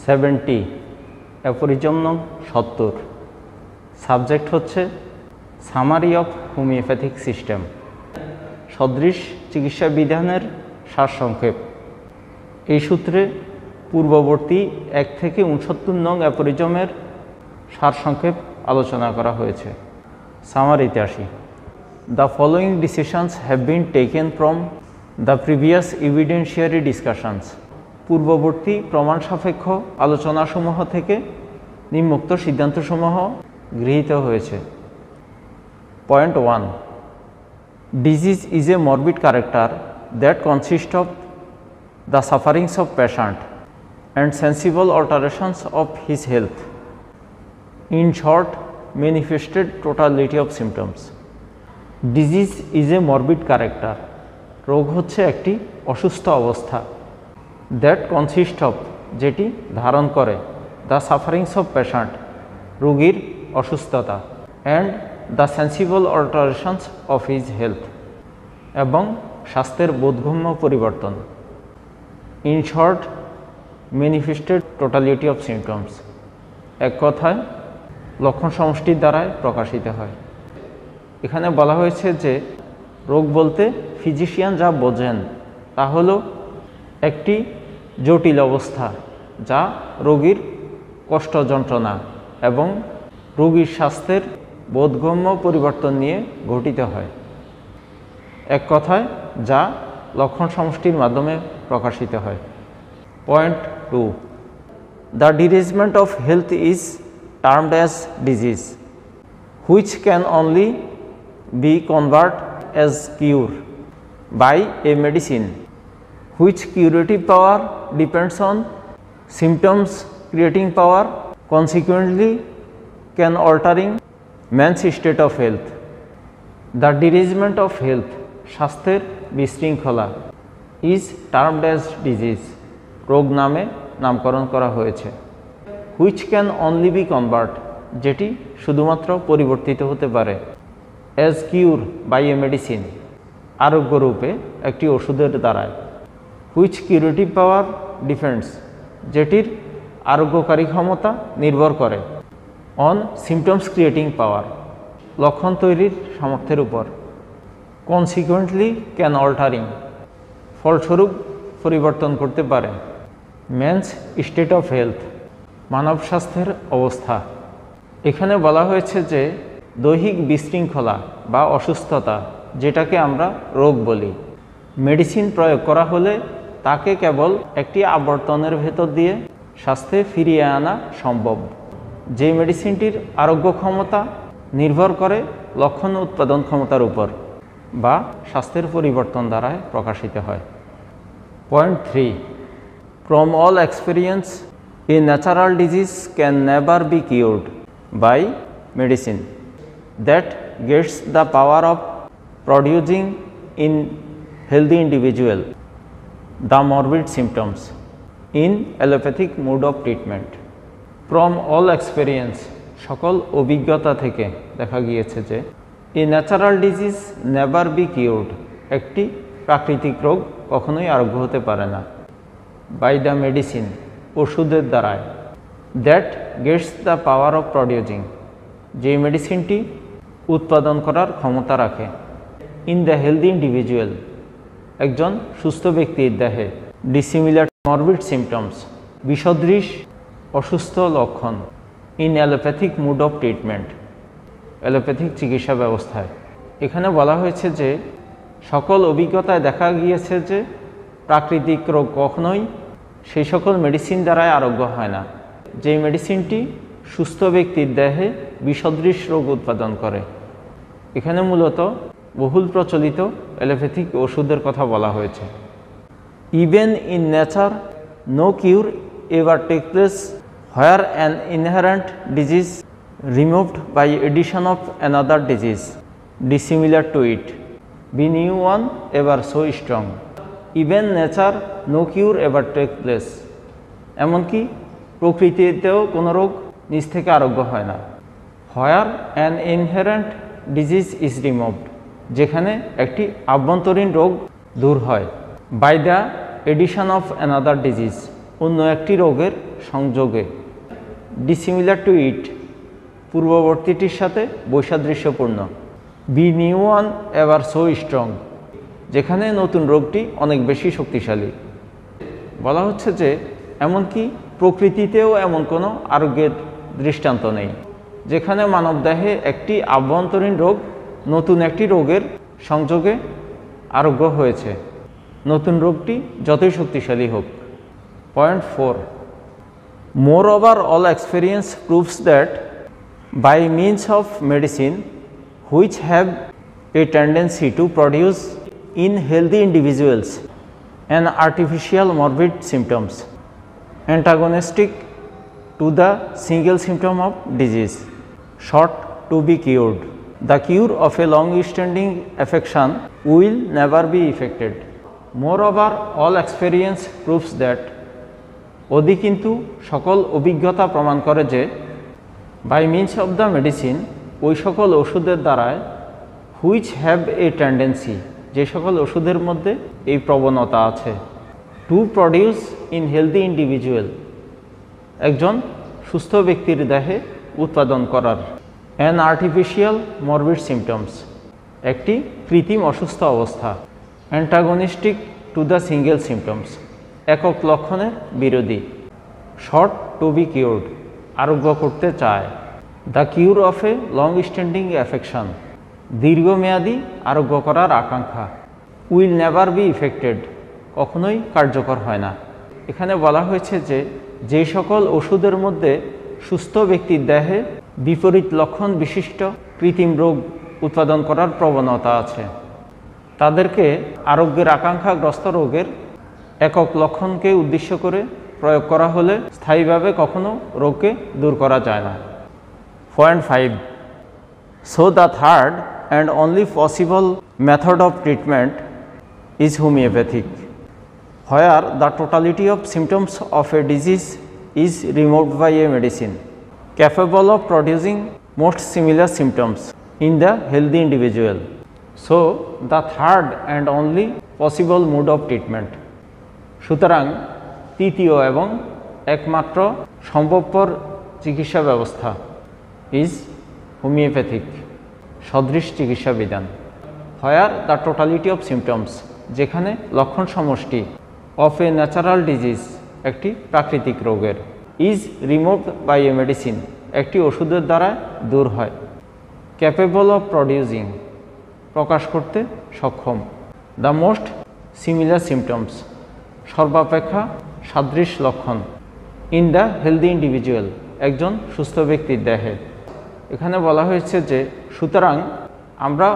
70 aphorism নং 70 subject হচ্ছে summary of homeopathic system, সদৃশ চিকিৎসা বিধানের সারসংক্ষেপ। এই সূত্রে পূর্ববর্তী 1 থেকে 69 নং অ্যাফোরিজমের সারসংক্ষেপ আলোচনা করা হয়েছে। সামারিতে আসি। The following decisions have been taken from the previous evidentiary discussions. পূর্ববর্তী প্রমাণ সাপেক্ষ আলোচনাসমূহ থেকে নিম্নোক্ত সিদ্ধান্তসমূহ গৃহীত হয়েছে। Point 1, disease is a morbid character that consist of the sufferings of patient and sensible alterations of his health, in short manifested totality of symptoms. Disease is a morbid character, রোগ হচ্ছে একটি অসুস্থ অবস্থা, দ্যাট কনসিস্ট অফ যেটি ধারণ করে, the sufferings of patient রোগীর অসুস্থতা, and the sensible alterations of his health এবং স্বাস্থ্যের বোধগম্য পরিবর্তন, in short manifested totality of symptoms. এক কথায় লক্ষণ সমষ্টির দ্বারাই প্রকাশিত হয়। এখানে বলা হয়েছে যে রোগ বলতে ফিজিশিয়ান যা বোঝেন তা হলো একটি জটিল অবস্থা যা রোগীর কষ্ট যন্ত্রণা এবং রোগীর স্বাস্থ্যের বোধগম্য পরিবর্তন নিয়ে গঠিত হয়। এক কথায় যা লক্ষণ সমষ্টির মাধ্যমে প্রকাশিত হয়। Point 2, the derangement of health is termed as disease which can only be convert as cure by a medicine which curative power depends on symptoms creating power, consequently can altering man's state of health. The derangement of health স্বাস্থ্যের বিশৃঙ্খলা is termed as disease রোগ নামে নামকরণ করা হয়েছে। which can only be convert যেটি শুধুমাত্র পরিবর্তিত হতে পারে as cure by a medicine আরোগ্য রূপে একটি ওষুধের দ্বারায়। হুইচ কিউরেটিভ পাওয়ার ডিপেন্ডস যেটির আরোগ্যকারী ক্ষমতা নির্ভর করে অন সিমটমস ক্রিয়েটিং পাওয়ার লক্ষণ তৈরির সামর্থ্যের উপর। কনসিকুয়েন্টলি ক্যান অল্টারিং ফলস্বরূপ পরিবর্তন করতে পারে ম্যানস স্টেট অফ হেলথ মানব স্বাস্থ্যের অবস্থা। এখানে বলা হয়েছে যে দৈহিক বিশৃঙ্খলা বা অসুস্থতা যেটাকে আমরা রোগ বলি, মেডিসিন প্রয়োগ করা হলে তাকে কেবল একটি আবর্তনের ভেতর দিয়ে স্বাস্থ্যে ফিরিয়ে আনা সম্ভব। যে মেডিসিনটির আরোগ্য ক্ষমতা নির্ভর করে লক্ষণ উৎপাদন ক্ষমতার উপর বা স্বাস্থ্যের পরিবর্তন দ্বারায় প্রকাশিত হয়। Point 3, from all experience a natural disease can never be cured by medicine that gets the power of producing in healthy individual the morbid symptoms in allopathic mode of treatment. From all experience সকল অভিজ্ঞতা থেকে দেখা গিয়েছে যে a natural disease never be cured একটি প্রাকৃতিক রোগ কখনোই আরোগ্য হতে পারে না by the medicine ওষুধের দ্বারায় that gets the power of producing যে মেডিসিনটি উৎপাদন করার ক্ষমতা রাখে in the healthy individual একজন সুস্থ ব্যক্তির দেহে ডিসিমিলার মরবিড সিমটমস বিষদৃশ অসুস্থ লক্ষণ in allopathic mode of treatment allopathic চিকিৎসা ব্যবস্থায়। এখানে বলা হয়েছে যে সকল অভিজ্ঞতায় দেখা গিয়েছে যে প্রাকৃতিক রোগ কখনোই সেই সকল মেডিসিন দ্বারাই আরোগ্য হয় না যে মেডিসিনটি সুস্থ ব্যক্তির দেহে বিষদৃশ রোগ উৎপাদন করে। এখানে মূলত বহুল প্রচলিত অ্যালোপ্যাথিক ওষুধের কথা বলা হয়েছে। Even in nature no cure ever take place where an inherent disease removed by addition of another disease dissimilar to it be new one ever so strong. Even nature no cure ever take place এমনকি প্রকৃতিতেও কোনো রোগ নিজ থেকে আরোগ্য হয় না। Where an inherent disease is removed যেখানে একটি আভ্যন্তরীণ রোগ দূর হয় by the addition of another disease অন্য একটি রোগের সংযোগে। ডিসিমিলার টু ইট, পূর্ববর্তীটির সাথে বৈসাদৃশ্যপূর্ণ। Be new one ever so strong, যেখানে নতুন রোগটি অনেক বেশি শক্তিশালী। বলা হচ্ছে যে এমনকি প্রকৃতিতেও এমন কোনো আরোগ্যের দৃষ্টান্ত নেই যেখানে মানবদেহে একটি আভ্যন্তরীণ রোগ নতুন একটি রোগের সংযোগে আরোগ্য হয়েছে, নতুন রোগটি যতই শক্তিশালী হোক। Point 4, moreover all experience proves that by means of medicine which have a tendency to produce in healthy individuals an artificial morbid symptoms antagonistic to the single symptom of disease sought to be cured, the cure of a long-standing affection will never be effected. Moreover, all experience proves that, অদি কিন্তু সকল অভিজ্ঞতা প্রমাণ করে যে by means of the medicine, ওই সকল ওষুধের দ্বারায় হুইচ হ্যাভ এ টেন্ডেন্সি, যে সকল ওষুধের মধ্যে এই প্রবণতা আছে, to produce in healthy individual, একজন সুস্থ ব্যক্তির দেহে উৎপাদন করার, অ্যান আর্টিফিশিয়াল মরবিড সিমটমস, একটি কৃত্রিম অসুস্থ অবস্থা, antagonistic to the single symptoms, একক লক্ষণের বিরোধী, শর্ট টু বি কিউরড, আরোগ্য করতে চায়, the cure of a long standing affection, দীর্ঘমেয়াদী আরোগ্য করার আকাঙ্ক্ষা, উইল নেভার বি ইফেক্টেড, কখনোই কার্যকর হয় না। এখানে বলা হয়েছে যে যে সকল ওষুধের মধ্যে সুস্থ ব্যক্তির দেহে বিপরীত লক্ষণ বিশিষ্ট কৃত্রিম রোগ উৎপাদন করার প্রবণতা আছে, তাদেরকে আরোগ্যের আকাঙ্ক্ষাগ্রস্ত রোগের একক লক্ষণকে উদ্দেশ্য করে প্রয়োগ করা হলে স্থায়ীভাবে কখনো রোগকে দূর করা যায় না। Point 5, so the third and only possible method of treatment is homeopathic, where the totality of symptoms of a disease is removed by a medicine capable of producing most similar symptoms in the healthy individual. So, the third and only possible mode of treatment. সুতরাং তৃতীয় এবং একমাত্র সম্ভবপর চিকিৎসা ব্যবস্থা is homeopathic, সদৃশ চিকিৎসা বিধান। where the totality of symptoms, যেখানে লক্ষণ সমষ্টি অফ এ ন্যাচারাল ডিজিজ, একটি প্রাকৃতিক রোগের, is removed by a medicine, একটি ওষুধের দ্বারা দূর হয়, ক্যাপেবল অফ প্রডিউসিং, প্রকাশ করতে সক্ষম, দ্য মোস্ট সিমিলার সিমটমস, সর্বাপেক্ষা সাদৃশ লক্ষণ, ইন দ্য হেলদি ইন্ডিভিজুয়াল, একজন সুস্থ ব্যক্তির দেহে। এখানে বলা হয়েছে যে সুতরাং আমরা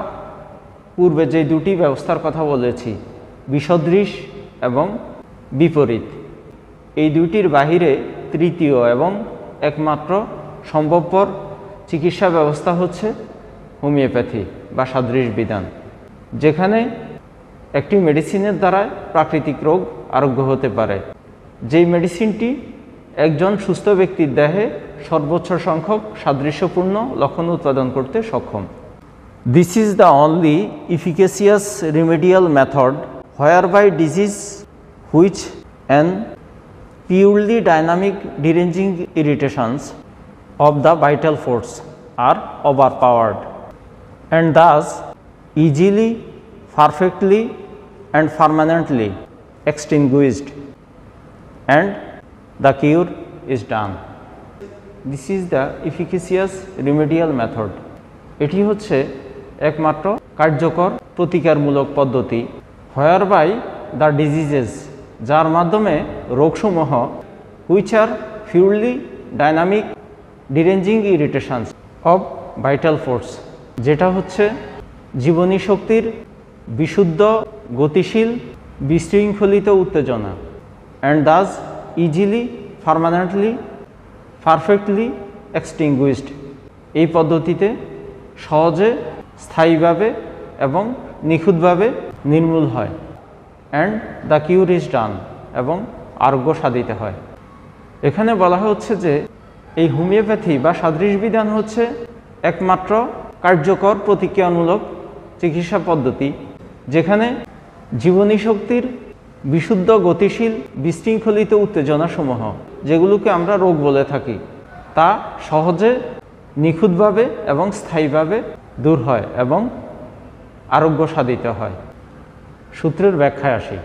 পূর্বে যে দুটি ব্যবস্থার কথা বলেছি, বিসদৃশ এবং বিপরীত, এই দুইটির বাহিরে তৃতীয় এবং একমাত্র সম্ভবপর চিকিৎসা ব্যবস্থা হচ্ছে হোমিওপ্যাথি বা সাদৃশ বিধান, যেখানে একটি মেডিসিনের দ্বারা প্রাকৃতিক রোগ আরোগ্য হতে পারে, যেই মেডিসিনটি একজন সুস্থ ব্যক্তির দেহে সর্বোচ্চ সংখ্যক সাদৃশ্যপূর্ণ লক্ষণ উৎপাদন করতে সক্ষম। This is the only efficacious remedial method whereby disease which an purely dynamic deranging irritations of the vital force are overpowered and thus easily, perfectly and permanently extinguished, and the cure is done. This is the efficacious remedial method. এটি হচ্ছে একমাত্র কার্যকর প্রতিকারমূলক পদ্ধতি, whereby the diseases, যার মাধ্যমে রোগসমূহ, which are purely dynamic deranging irritations of vital force, যেটা হচ্ছে জীবনী শক্তির বিশুদ্ধ গতিশীল বিশৃঙ্খলিত উত্তেজনা, and thus easily, permanently, perfectly extinguished, এই পদ্ধতিতে সহজে, স্থায়ীভাবে এবং নিখুঁতভাবে নির্মূল হয়, অ্যান্ড দ্য কিউর ইজ ডান, এবং আরোগ্য সাধিত হয়। এখানে বলা হচ্ছে যে এই হোমিওপ্যাথি বা সাদৃশ বিধান হচ্ছে একমাত্র কার্যকর প্রতিক্রিয়ামূলক চিকিৎসা পদ্ধতি, যেখানে জীবনী শক্তির বিশুদ্ধ গতিশীল বিশৃঙ্খলিত উত্তেজনাসমূহ যেগুলোকে আমরা রোগ বলে থাকি তা সহজে নিখুঁতভাবে এবং স্থায়ীভাবে দূর হয় এবং আরোগ্য সাধিত হয়। সূত্রের ব্যাখ্যায় আসি।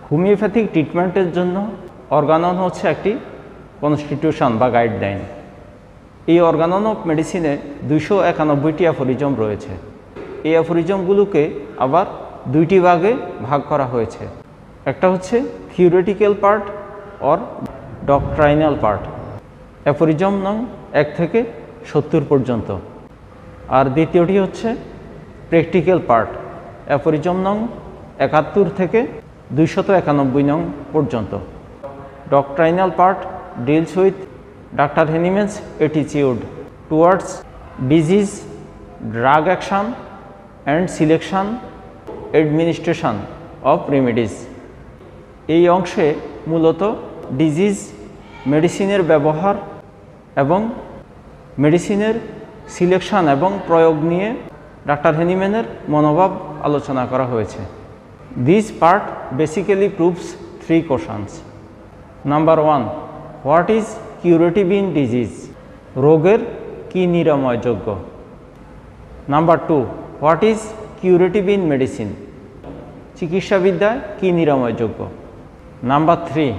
হোমিওপ্যাথিক ট্রিটমেন্টের জন্য অর্গানন হচ্ছে একটি কনস্টিটিউশন বা গাইডলাইন। এই অর্গানন অফ মেডিসিনে 291টি অ্যাফোরিজম রয়েছে। এই অ্যাফোরিজমগুলোকে আবার দুইটি ভাগে ভাগ করা হয়েছে। একটা হচ্ছে theoretical part or doctrinal part, aphorism নং 1 থেকে 70 পর্যন্ত। আর দ্বিতীয়টি হচ্ছে প্র্যাকটিক্যাল পার্ট, অ্যাফোরিজম নং 71 থেকে 291 নং পর্যন্ত। Doctrinal part deals with Dr. Hahnemann's attitude towards disease, drug action and selection, administration of remedies। এই অংশে মূলত ডিজিজ মেডিসিনের ব্যবহার এবং মেডিসিনের সিলেকশন এবং প্রয়োগ নিয়ে ডাক্তার হেনিম্যানের মনোভাব আলোচনা করা হয়েছে। This part basically proves 3 questions. Number 1, what is curative in disease? রোগের কি নিরাময়যোগ্য? Number 2, what is curative in medicine? চিকিৎসাবিদ্যায় কি নিরাময়যোগ্য? Number 3,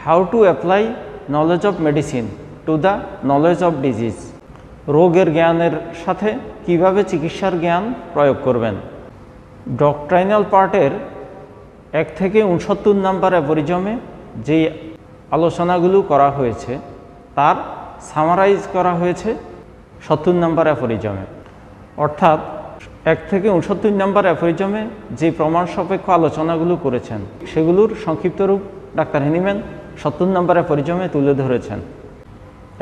how to apply knowledge of medicine to the knowledge of disease? রোগের জ্ঞানের সাথে কিভাবে চিকিৎসার জ্ঞান প্রয়োগ করবেন? ডক্ট্রাইনাল পার্টের 1 থেকে 69 নাম্বার অ্যাফোরিজমে যে আলোচনাগুলো করা হয়েছে তার সামারাইজ করা হয়েছে 70 নাম্বার অ্যাফোরিজমে। অর্থাৎ 1 থেকে 69 নাম্বার অ্যাফোরিজমে যে প্রমাণ সাপেক্ষ আলোচনাগুলো করেছেন সেগুলোর সংক্ষিপ্ত রূপ ডাক্তার হেনিম্যান 70 নাম্বার অ্যাফোরিজমে তুলে ধরেছেন।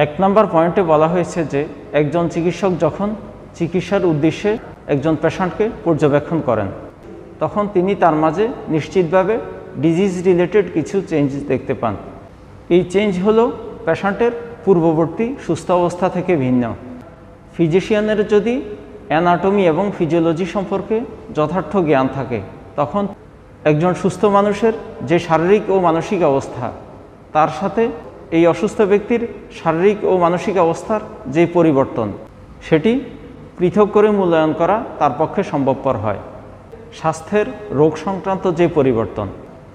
1 নাম্বার পয়েন্টে বলা হয়েছে যে একজন চিকিৎসক যখন চিকিৎসার উদ্দেশ্যে একজন পেশেন্টকে পর্যবেক্ষণ করেন তখন তিনি তার মাঝে নিশ্চিতভাবে ডিজিজ রিলেটেড কিছু চেঞ্জ দেখতে পান। এই চেঞ্জ হলো পেশেন্টের পূর্ববর্তী সুস্থ অবস্থা থেকে ভিন্ন। ফিজিশিয়ানের যদি অ্যানাটমি এবং ফিজিওলজি সম্পর্কে যথার্থ জ্ঞান থাকে তখন একজন সুস্থ মানুষের যে শারীরিক ও মানসিক অবস্থা তার সাথে এই অসুস্থ ব্যক্তির শারীরিক ও মানসিক অবস্থার যে পরিবর্তন সেটি পৃথক করে মূল্যায়ন করা তার পক্ষে সম্ভবপর হয়। স্বাস্থ্যের রোগ সংক্রান্ত যে পরিবর্তন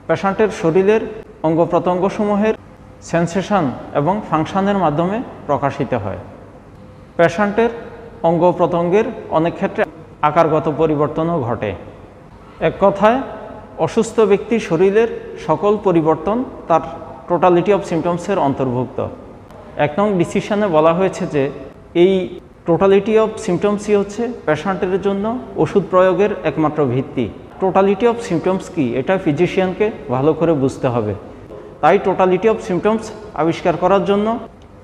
পেশেন্টের শরীরের অঙ্গ প্রত্যঙ্গসমূহের সেন্সেশন এবং ফাংশনের মাধ্যমে প্রকাশিত হয়। পেশেন্টের অঙ্গ প্রত্যঙ্গের অনেক ক্ষেত্রে আকারগত পরিবর্তনও ঘটে। এক কথায় অসুস্থ ব্যক্তির শরীরের সকল পরিবর্তন তার টোটালিটি অফ সিমটমসের অন্তর্ভুক্ত। 1 নং ডিসিশনে বলা হয়েছে যে এই টোটালিটি অফ সিমটমসই হচ্ছে পেশেন্টের জন্য ওষুধ প্রয়োগের একমাত্র ভিত্তি। টোটালিটি অফ সিমটমস কি এটা ফিজিশিয়ানকে ভালো করে বুঝতে হবে। তাই টোটালিটি অফ সিমটমস আবিষ্কার করার জন্য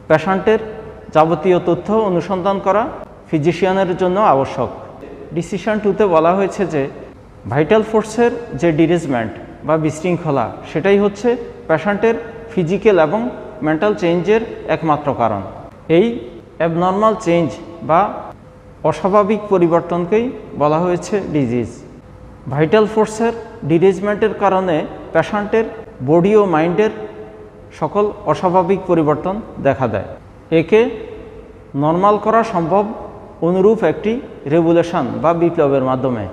পেশেন্টের যাবতীয় তথ্য অনুসন্ধান করা ফিজিশিয়ানের জন্য আবশ্যক। ডিসিশন 2তে বলা হয়েছে যে ভাইটাল ফোর্সের যে ডিরেজমেন্ট বা বিশৃঙ্খলা সেটাই হচ্ছে পেশেন্টের ফিজিক্যাল এবং মেন্টাল চেঞ্জের একমাত্র কারণ। এই অ্যাবনর্মাল চেঞ্জ বা অস্বাভাবিক পরিবর্তনকেই বলা হয়েছে ডিজিজ। ভাইটাল ফোর্সের ডিরেজমেন্টের কারণে পেশেন্টের বডি ও মাইন্ডের সকল অস্বাভাবিক পরিবর্তন দেখা দেয়। একে নর্মাল করা সম্ভব অনুরূপ একটি রেগুলেশন বা বিপ্লবের মাধ্যমে।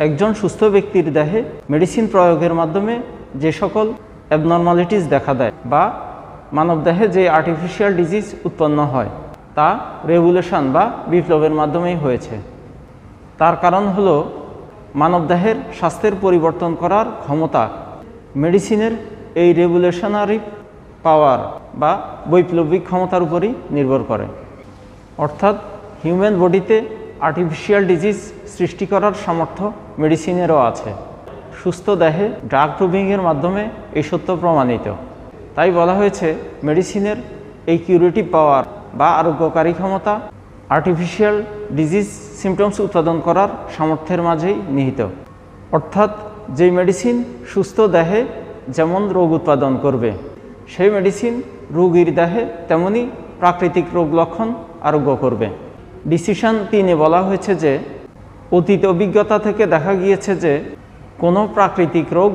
একজন সুস্থ ব্যক্তির দেহে মেডিসিন প্রয়োগের মাধ্যমে যে সকল অ্যাবনর্মালিটিস দেখা দেয় বা মানবদেহে যে আর্টিফিশিয়াল ডিজিজ উৎপন্ন হয় তা রেগুলেশন বা বিপ্লবের মাধ্যমেই হয়েছে। তার কারণ হলো মানবদেহের স্বাস্থ্যের পরিবর্তন করার ক্ষমতা মেডিসিনের এই রেগুলেশনারি পাওয়ার বা বৈপ্লবিক ক্ষমতার উপরই নির্ভর করে। অর্থাৎ হিউম্যান বডিতে আর্টিফিশিয়াল ডিজিজ সৃষ্টি করার সামর্থ্য মেডিসিনেরও আছে। সুস্থ দেহে ড্রাগ প্রুভিংয়ের মাধ্যমে এই সত্য প্রমাণিত। তাই বলা হয়েছে মেডিসিনের এই কিউরেটিভ পাওয়ার বা আরোগ্যকারী ক্ষমতা আর্টিফিশিয়াল ডিজিজ সিমটমস উৎপাদন করার সামর্থ্যের মাঝেই নিহিত। অর্থাৎ যে মেডিসিন সুস্থ দেহে যেমন রোগ উৎপাদন করবে সেই মেডিসিন রোগীর দেহে তেমনি প্রাকৃতিক রোগ লক্ষণ আরোগ্য করবে। ডিসিশন 3-এ বলা হয়েছে যে অতীত অভিজ্ঞতা থেকে দেখা গিয়েছে যে কোনো প্রাকৃতিক রোগ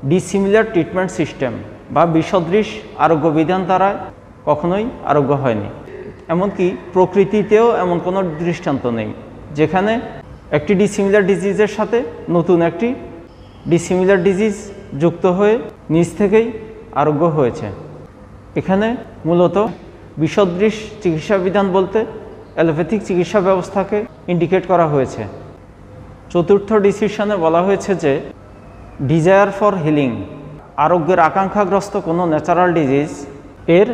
ডিসিমিলার ট্রিটমেন্ট সিস্টেম বা বিসদৃশ আরোগ্য বিধান দ্বারা কখনোই আরোগ্য হয়নি। এমনকি প্রকৃতিতেও এমন কোনো দৃষ্টান্ত নেই যেখানে একটি ডিসিমিলার ডিজিজের সাথে নতুন একটি ডিসিমিলার ডিজিজ যুক্ত হয়ে নিজ থেকেই আরোগ্য হয়েছে। এখানে মূলত বিসদৃশ চিকিৎসা বিধান বলতে অ্যালোপ্যাথিক চিকিৎসা ব্যবস্থাকে ইন্ডিকেট করা হয়েছে। চতুর্থ ডিসিশনে বলা হয়েছে যে ডিজায়ার ফর হিলিং, আরোগ্যের আকাঙ্ক্ষাগ্রস্ত কোনো ন্যাচারাল ডিজিজ এর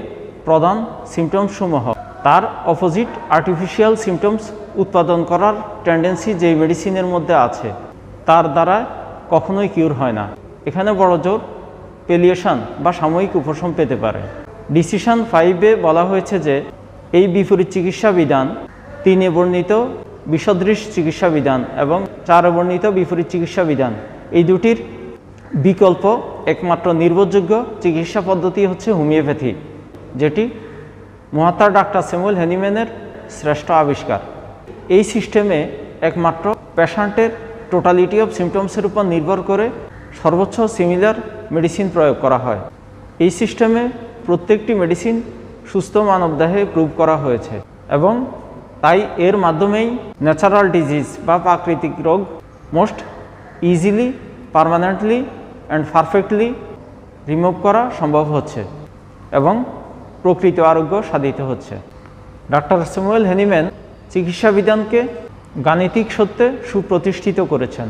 প্রধান সিমটমসমূহ তার অপোজিট আর্টিফিশিয়াল সিমটমস উৎপাদন করার টেন্ডেন্সি যেই মেডিসিনের মধ্যে আছে তার দ্বারা কখনোই কিউর হয় না। এখানে বড় জোর পেলিয়েশন বা সাময়িক উপশম পেতে পারে। ডিসিশন 5-এ বলা হয়েছে যে এই বিপরীত চিকিৎসা বিধান 3-এ বর্ণিত বিসদৃশ চিকিৎসা বিধান এবং 4-এ বর্ণিত বিপরীত চিকিৎসা বিধান এই দুটির বিকল্প একমাত্র নির্ভরযোগ্য চিকিৎসা পদ্ধতি হচ্ছে হোমিওপ্যাথি, যেটি মহাত্মা ডাক্তার স্যামুয়েল হ্যানিম্যানের শ্রেষ্ঠ আবিষ্কার। এই সিস্টেমে একমাত্র পেশেন্টের টোটালিটি অফ সিমটমসের উপর নির্ভর করে সর্বোচ্চ সিমিলার মেডিসিন প্রয়োগ করা হয়। এই সিস্টেমে প্রত্যেকটি মেডিসিন সুস্থ মানবদেহে প্রুভ করা হয়েছে এবং তাই এর মাধ্যমেই ন্যাচারাল ডিজিজ বা প্রাকৃতিক রোগ most easily, permanently and perfectly remove করা সম্ভব হচ্ছে এবং প্রকৃত আরোগ্য সাধিত হচ্ছে। ডাক্তার স্যামুয়েল হ্যানিম্যান চিকিৎসা বিধানকে গাণিতিক সত্যে সুপ্রতিষ্ঠিত করেছেন।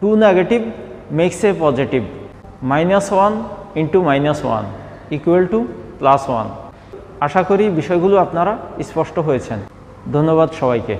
2 নেগেটিভ মেক্স এ পজিটিভ, -1 × -1 = +1। আশা করি বিষয়গুলো আপনারা স্পষ্ট হয়েছেন। ধন্যবাদ সবাইকে।